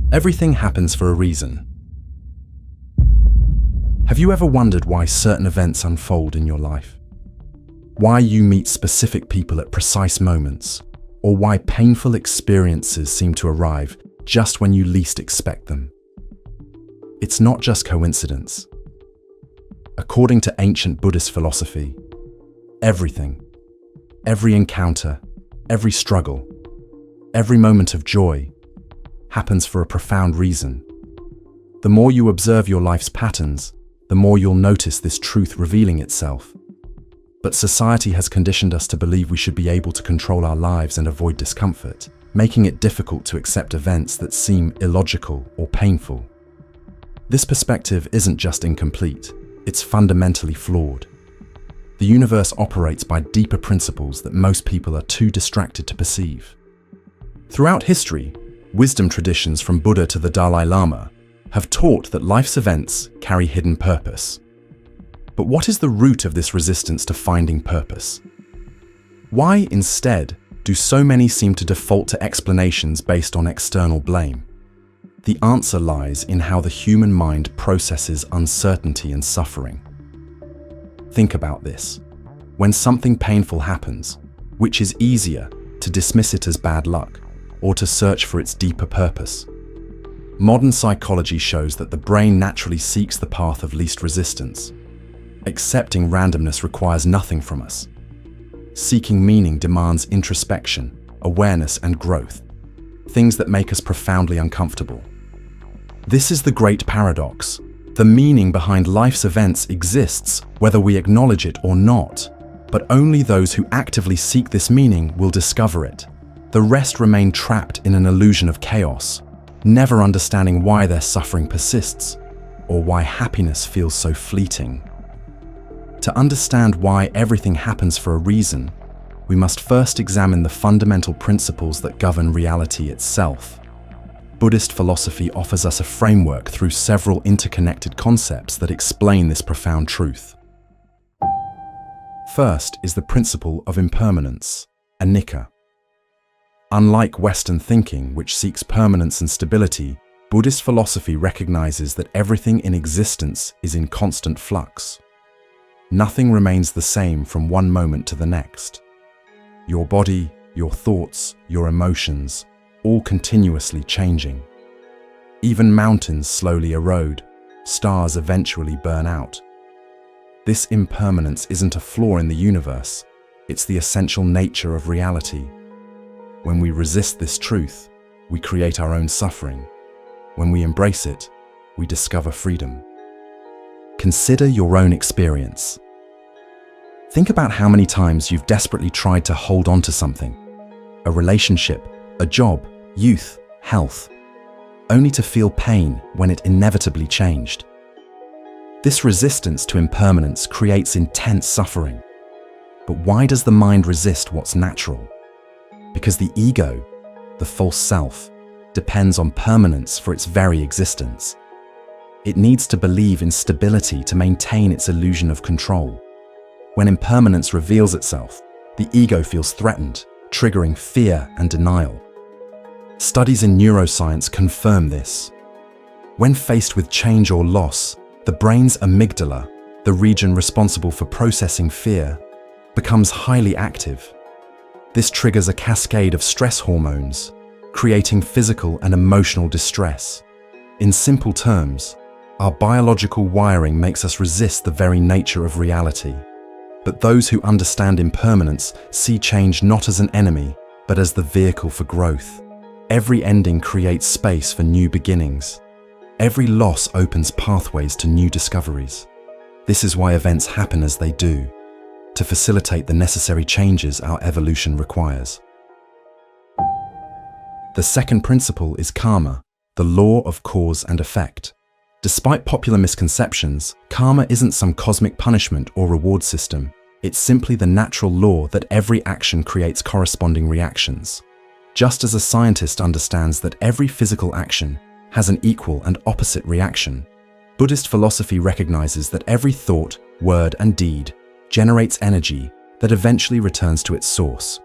Everything happens for a reason. Have you ever wondered why certain events unfold in your life? Why you meet specific people at precise moments, or why painful experiences seem to arrive just when you least expect them? It's not just coincidence. According to ancient Buddhist philosophy, everything, every encounter, every struggle, every moment of joy happens for a profound reason. The more you observe your life's patterns, the more you'll notice this truth revealing itself. But society has conditioned us to believe we should be able to control our lives and avoid discomfort, making it difficult to accept events that seem illogical or painful. This perspective isn't just incomplete, it's fundamentally flawed. The universe operates by deeper principles that most people are too distracted to perceive. Throughout history, wisdom traditions from Buddha to the Dalai Lama have taught that life's events carry hidden purpose. But what is the root of this resistance to finding purpose? Why, instead, do so many seem to default to explanations based on external blame? The answer lies in how the human mind processes uncertainty and suffering. Think about this. When something painful happens, which is easier, to dismiss it as bad luck, or to search for its deeper purpose? Modern psychology shows that the brain naturally seeks the path of least resistance. Accepting randomness requires nothing from us. Seeking meaning demands introspection, awareness, and growth, things that make us profoundly uncomfortable. This is the great paradox. The meaning behind life's events exists whether we acknowledge it or not, but only those who actively seek this meaning will discover it. The rest remain trapped in an illusion of chaos, never understanding why their suffering persists, or why happiness feels so fleeting. To understand why everything happens for a reason, we must first examine the fundamental principles that govern reality itself. Buddhist philosophy offers us a framework through several interconnected concepts that explain this profound truth. First is the principle of impermanence, anicca. Unlike Western thinking, which seeks permanence and stability, Buddhist philosophy recognizes that everything in existence is in constant flux. Nothing remains the same from one moment to the next. Your body, your thoughts, your emotions, all continuously changing. Even mountains slowly erode, stars eventually burn out. This impermanence isn't a flaw in the universe, it's the essential nature of reality. When we resist this truth, we create our own suffering. When we embrace it, we discover freedom. Consider your own experience. Think about how many times you've desperately tried to hold on to something, a relationship, a job, youth, health, only to feel pain when it inevitably changed. This resistance to impermanence creates intense suffering. But why does the mind resist what's natural? Because the ego, the false self, depends on permanence for its very existence. It needs to believe in stability to maintain its illusion of control. When impermanence reveals itself, the ego feels threatened, triggering fear and denial. Studies in neuroscience confirm this. When faced with change or loss, the brain's amygdala, the region responsible for processing fear, becomes highly active. This triggers a cascade of stress hormones, creating physical and emotional distress. In simple terms, our biological wiring makes us resist the very nature of reality. But those who understand impermanence see change not as an enemy, but as the vehicle for growth. Every ending creates space for new beginnings. Every loss opens pathways to new discoveries. This is why events happen as they do, to facilitate the necessary changes our evolution requires. The second principle is karma, the law of cause and effect. Despite popular misconceptions, karma isn't some cosmic punishment or reward system. It's simply the natural law that every action creates corresponding reactions. Just as a scientist understands that every physical action has an equal and opposite reaction, Buddhist philosophy recognizes that every thought, word, and deed generates energy that eventually returns to its source.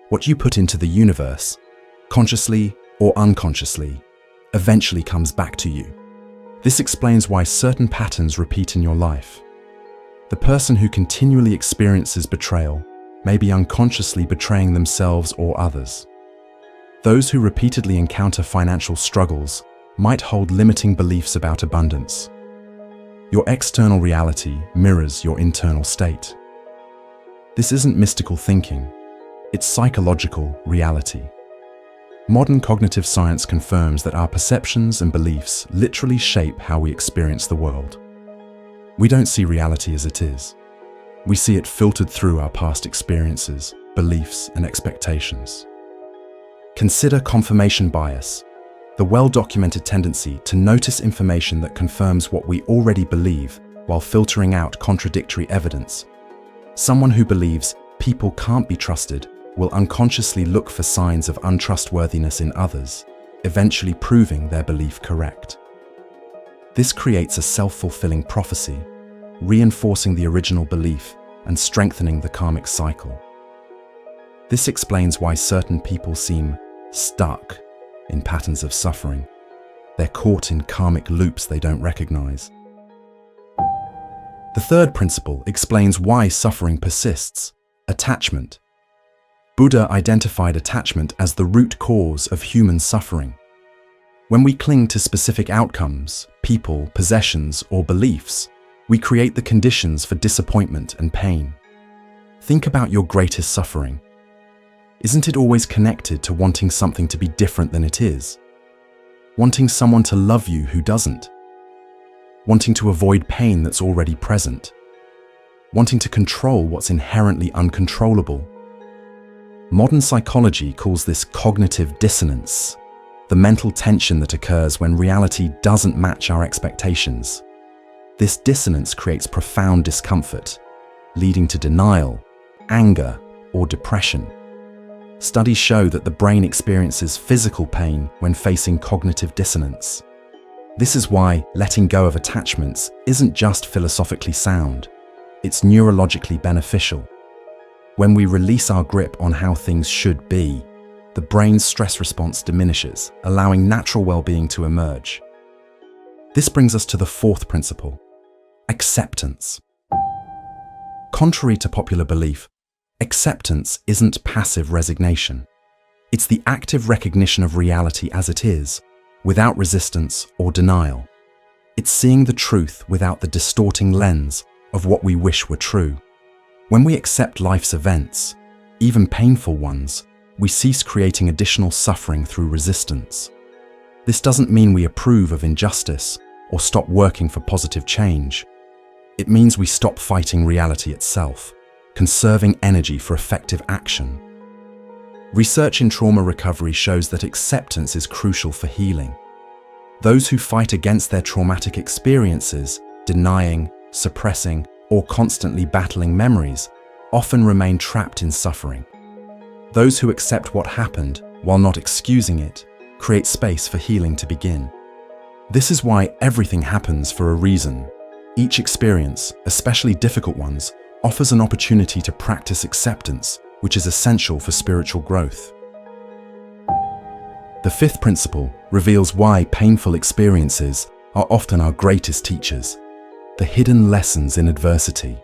What you put into the universe, consciously or unconsciously, eventually comes back to you. This explains why certain patterns repeat in your life. The person who continually experiences betrayal may be unconsciously betraying themselves or others. Those who repeatedly encounter financial struggles might hold limiting beliefs about abundance. Your external reality mirrors your internal state. This isn't mystical thinking, it's psychological reality. Modern cognitive science confirms that our perceptions and beliefs literally shape how we experience the world. We don't see reality as it is. We see it filtered through our past experiences, beliefs, and expectations. Consider confirmation bias, the well-documented tendency to notice information that confirms what we already believe while filtering out contradictory evidence. Someone who believes people can't be trusted will unconsciously look for signs of untrustworthiness in others, eventually proving their belief correct. This creates a self-fulfilling prophecy, reinforcing the original belief and strengthening the karmic cycle. This explains why certain people seem stuck in patterns of suffering. They're caught in karmic loops they don't recognize. The third principle explains why suffering persists: attachment. Buddha identified attachment as the root cause of human suffering. When we cling to specific outcomes, people, possessions, or beliefs, we create the conditions for disappointment and pain. Think about your greatest suffering. Isn't it always connected to wanting something to be different than it is? Wanting someone to love you who doesn't? Wanting to avoid pain that's already present? Wanting to control what's inherently uncontrollable? Modern psychology calls this cognitive dissonance, the mental tension that occurs when reality doesn't match our expectations. This dissonance creates profound discomfort, leading to denial, anger, or depression. Studies show that the brain experiences physical pain when facing cognitive dissonance. This is why letting go of attachments isn't just philosophically sound, it's neurologically beneficial. When we release our grip on how things should be, the brain's stress response diminishes, allowing natural well-being to emerge. This brings us to the fourth principle: acceptance. Contrary to popular belief, acceptance isn't passive resignation. It's the active recognition of reality as it is, without resistance or denial. It's seeing the truth without the distorting lens of what we wish were true. When we accept life's events, even painful ones, we cease creating additional suffering through resistance. This doesn't mean we approve of injustice or stop working for positive change. It means we stop fighting reality itself, conserving energy for effective action. Research in trauma recovery shows that acceptance is crucial for healing. Those who fight against their traumatic experiences, denying, suppressing, or constantly battling memories, often remain trapped in suffering. Those who accept what happened, while not excusing it, create space for healing to begin. This is why everything happens for a reason. Each experience, especially difficult ones, offers an opportunity to practice acceptance, which is essential for spiritual growth. The fifth principle reveals why painful experiences are often our greatest teachers: the hidden lessons in adversity.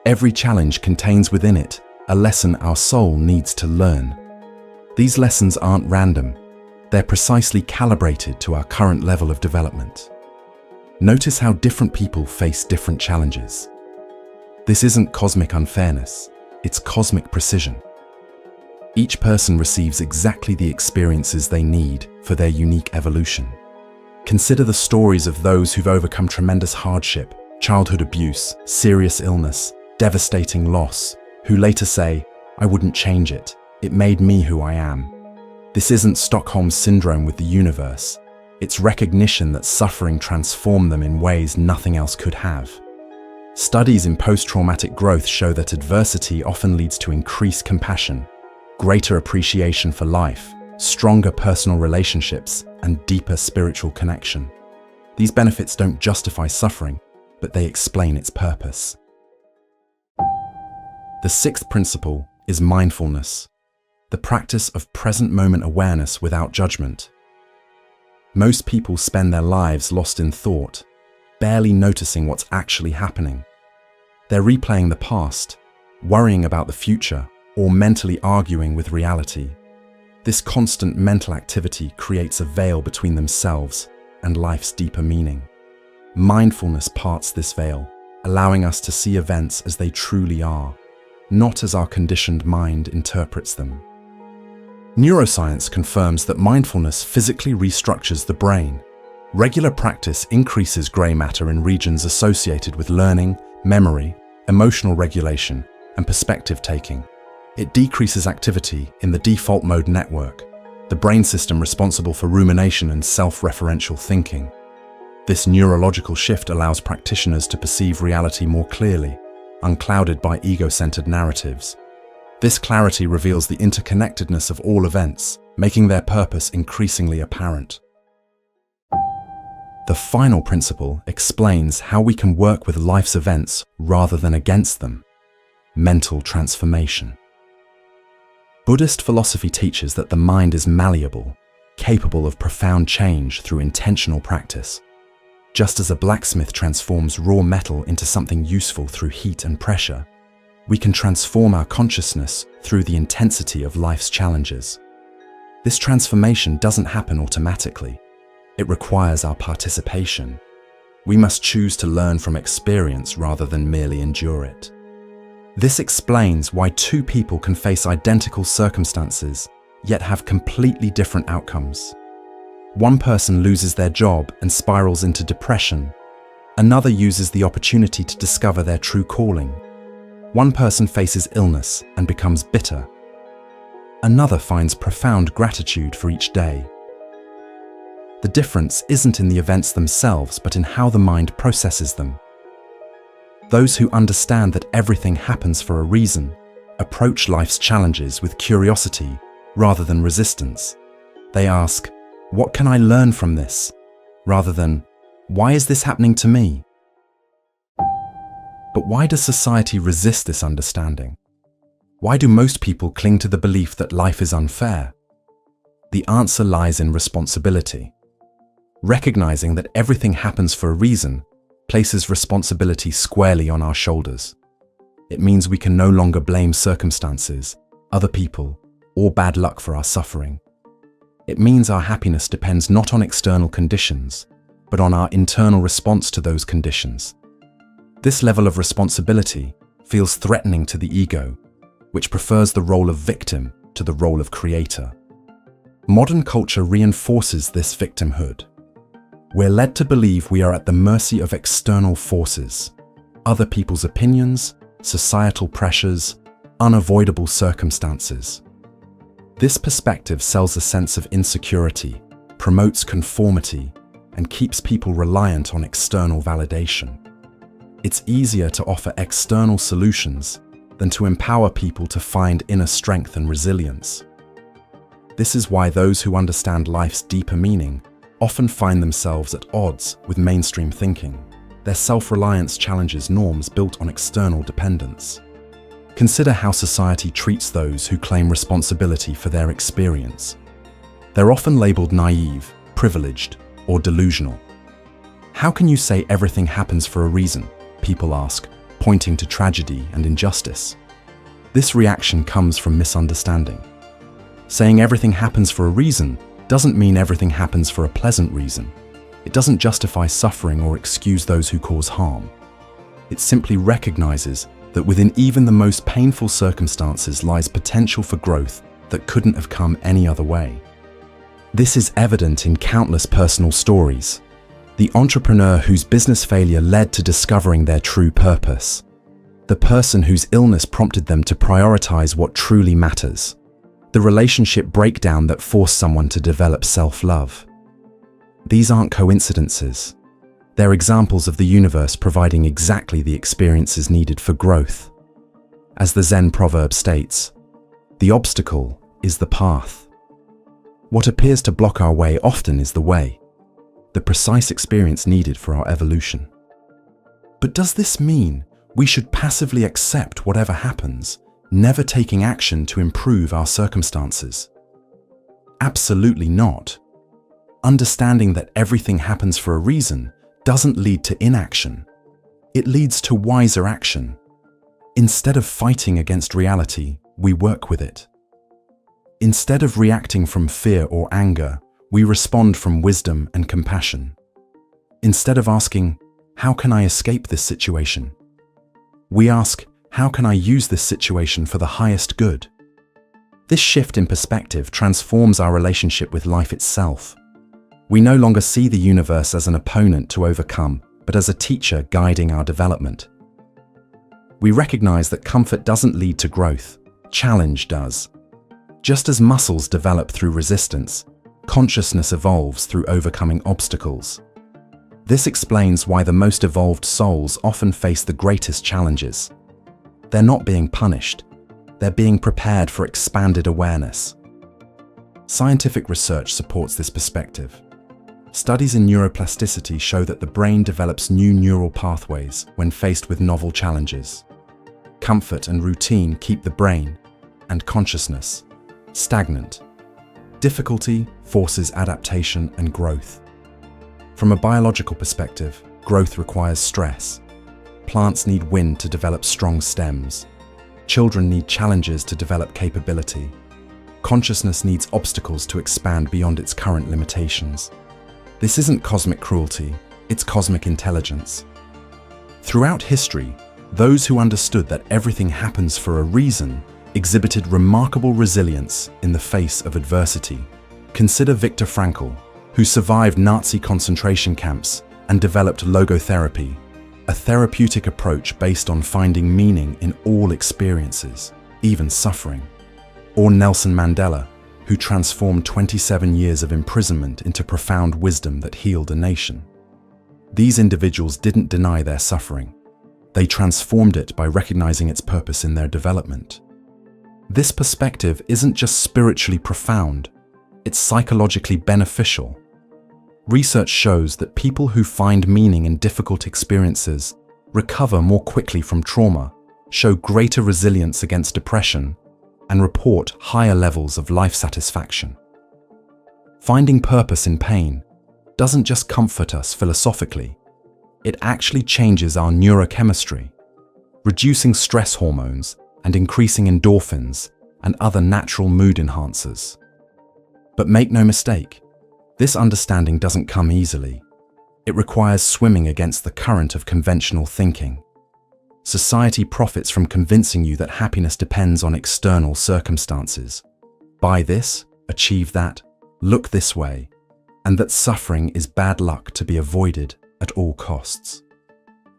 Every challenge contains within it a lesson our soul needs to learn. These lessons aren't random. They're precisely calibrated to our current level of development. Notice how different people face different challenges. This isn't cosmic unfairness, it's cosmic precision. Each person receives exactly the experiences they need for their unique evolution. Consider the stories of those who've overcome tremendous hardship, childhood abuse, serious illness, devastating loss, who later say, "I wouldn't change it. It made me who I am." This isn't Stockholm Syndrome with the universe. It's recognition that suffering transformed them in ways nothing else could have. Studies in post-traumatic growth show that adversity often leads to increased compassion, greater appreciation for life, stronger personal relationships, and deeper spiritual connection. These benefits don't justify suffering, but they explain its purpose. The sixth principle is mindfulness, the practice of present moment awareness without judgment. Most people spend their lives lost in thought, barely noticing what's actually happening. They're replaying the past, worrying about the future, or mentally arguing with reality. This constant mental activity creates a veil between themselves and life's deeper meaning. Mindfulness parts this veil, allowing us to see events as they truly are, not as our conditioned mind interprets them. Neuroscience confirms that mindfulness physically restructures the brain. Regular practice increases grey matter in regions associated with learning, memory, emotional regulation, and perspective taking. It decreases activity in the default mode network, the brain system responsible for rumination and self-referential thinking. This neurological shift allows practitioners to perceive reality more clearly, unclouded by ego-centered narratives. This clarity reveals the interconnectedness of all events, making their purpose increasingly apparent. The final principle explains how we can work with life's events rather than against them: mental transformation. Buddhist philosophy teaches that the mind is malleable, capable of profound change through intentional practice. Just as a blacksmith transforms raw metal into something useful through heat and pressure, we can transform our consciousness through the intensity of life's challenges. This transformation doesn't happen automatically. It requires our participation. We must choose to learn from experience rather than merely endure it. This explains why two people can face identical circumstances, yet have completely different outcomes. One person loses their job and spirals into depression. Another uses the opportunity to discover their true calling. One person faces illness and becomes bitter. Another finds profound gratitude for each day. The difference isn't in the events themselves, but in how the mind processes them. Those who understand that everything happens for a reason approach life's challenges with curiosity rather than resistance. They ask, "What can I learn from this?" rather than, "Why is this happening to me?" But why does society resist this understanding? Why do most people cling to the belief that life is unfair? The answer lies in responsibility. Recognizing that everything happens for a reason places responsibility squarely on our shoulders. It means we can no longer blame circumstances, other people, or bad luck for our suffering. It means our happiness depends not on external conditions, but on our internal response to those conditions. This level of responsibility feels threatening to the ego, which prefers the role of victim to the role of creator. Modern culture reinforces this victimhood. We're led to believe we are at the mercy of external forces, other people's opinions, societal pressures, unavoidable circumstances. This perspective sells a sense of insecurity, promotes conformity, and keeps people reliant on external validation. It's easier to offer external solutions than to empower people to find inner strength and resilience. This is why those who understand life's deeper meaning often find themselves at odds with mainstream thinking. Their self-reliance challenges norms built on external dependence. Consider how society treats those who claim responsibility for their experience. They're often labeled naive, privileged, or delusional. How can you say everything happens for a reason? People ask, pointing to tragedy and injustice. This reaction comes from misunderstanding. Saying everything happens for a reason doesn't mean everything happens for a pleasant reason. It doesn't justify suffering or excuse those who cause harm. It simply recognizes that within even the most painful circumstances lies potential for growth that couldn't have come any other way. This is evident in countless personal stories. The entrepreneur whose business failure led to discovering their true purpose. The person whose illness prompted them to prioritize what truly matters. The relationship breakdown that forced someone to develop self-love. These aren't coincidences. They're examples of the universe providing exactly the experiences needed for growth. As the Zen proverb states, "The obstacle is the path." What appears to block our way often is the way, the precise experience needed for our evolution. But does this mean we should passively accept whatever happens, never taking action to improve our circumstances? Absolutely not. Understanding that everything happens for a reason doesn't lead to inaction. It leads to wiser action. Instead of fighting against reality, we work with it. Instead of reacting from fear or anger, we respond from wisdom and compassion. Instead of asking, "How can I escape this situation?" we ask, "How can I use this situation for the highest good?" This shift in perspective transforms our relationship with life itself. We no longer see the universe as an opponent to overcome, but as a teacher guiding our development. We recognize that comfort doesn't lead to growth, challenge does. Just as muscles develop through resistance, consciousness evolves through overcoming obstacles. This explains why the most evolved souls often face the greatest challenges. They're not being punished, they're being prepared for expanded awareness. Scientific research supports this perspective. Studies in neuroplasticity show that the brain develops new neural pathways when faced with novel challenges. Comfort and routine keep the brain, and consciousness, stagnant. Difficulty forces adaptation and growth. From a biological perspective, growth requires stress. Plants need wind to develop strong stems. Children need challenges to develop capability. Consciousness needs obstacles to expand beyond its current limitations. This isn't cosmic cruelty, it's cosmic intelligence. Throughout history, those who understood that everything happens for a reason exhibited remarkable resilience in the face of adversity. Consider Viktor Frankl, who survived Nazi concentration camps and developed logotherapy, a therapeutic approach based on finding meaning in all experiences, even suffering. Or Nelson Mandela, who transformed 27 years of imprisonment into profound wisdom that healed a nation. These individuals didn't deny their suffering. They transformed it by recognizing its purpose in their development. This perspective isn't just spiritually profound, it's psychologically beneficial. Research shows that people who find meaning in difficult experiences recover more quickly from trauma, show greater resilience against depression, and report higher levels of life satisfaction. Finding purpose in pain doesn't just comfort us philosophically, it actually changes our neurochemistry, reducing stress hormones and increasing endorphins and other natural mood enhancers. But make no mistake, this understanding doesn't come easily. It requires swimming against the current of conventional thinking. Society profits from convincing you that happiness depends on external circumstances. Buy this, achieve that, look this way, and that suffering is bad luck to be avoided at all costs.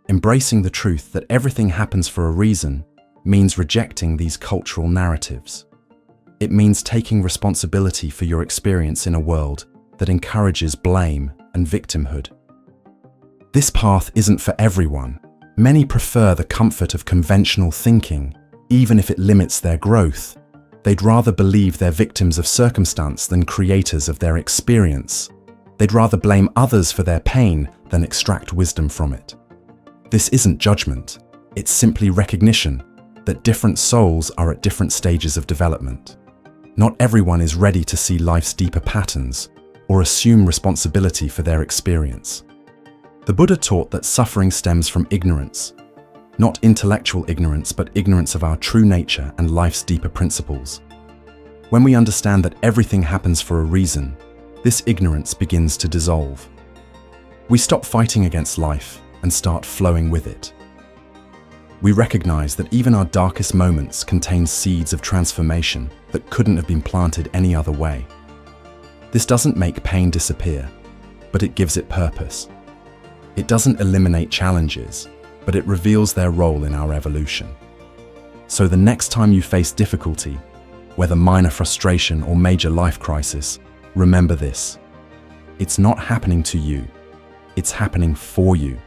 Embracing the truth that everything happens for a reason means rejecting these cultural narratives. It means taking responsibility for your experience in a world that encourages blame and victimhood. This path isn't for everyone. Many prefer the comfort of conventional thinking, even if it limits their growth. They'd rather believe they're victims of circumstance than creators of their experience. They'd rather blame others for their pain than extract wisdom from it. This isn't judgment, it's simply recognition that different souls are at different stages of development. Not everyone is ready to see life's deeper patterns or assume responsibility for their experience. The Buddha taught that suffering stems from ignorance, not intellectual ignorance, but ignorance of our true nature and life's deeper principles. When we understand that everything happens for a reason, this ignorance begins to dissolve. We stop fighting against life and start flowing with it. We recognize that even our darkest moments contain seeds of transformation that couldn't have been planted any other way. This doesn't make pain disappear, but it gives it purpose. It doesn't eliminate challenges, but it reveals their role in our evolution. So the next time you face difficulty, whether minor frustration or major life crisis, remember this. It's not happening to you, it's happening for you.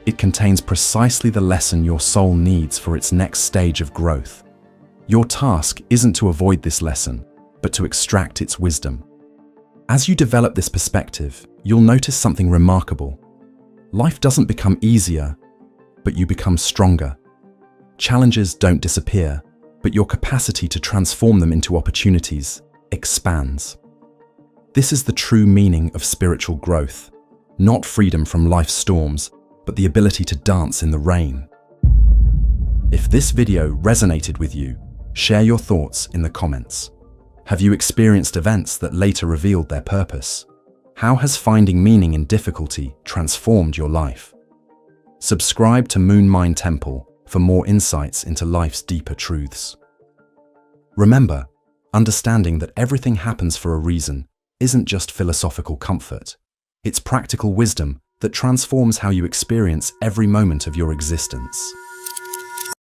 It contains precisely the lesson your soul needs for its next stage of growth. Your task isn't to avoid this lesson, but to extract its wisdom. As you develop this perspective, you'll notice something remarkable. Life doesn't become easier, but you become stronger. Challenges don't disappear, but your capacity to transform them into opportunities expands. This is the true meaning of spiritual growth, not freedom from life's storms, but the ability to dance in the rain. If this video resonated with you, share your thoughts in the comments. Have you experienced events that later revealed their purpose? How has finding meaning in difficulty transformed your life? Subscribe to Moon Mind Temple for more insights into life's deeper truths. Remember, understanding that everything happens for a reason isn't just philosophical comfort. It's practical wisdom that transforms how you experience every moment of your existence.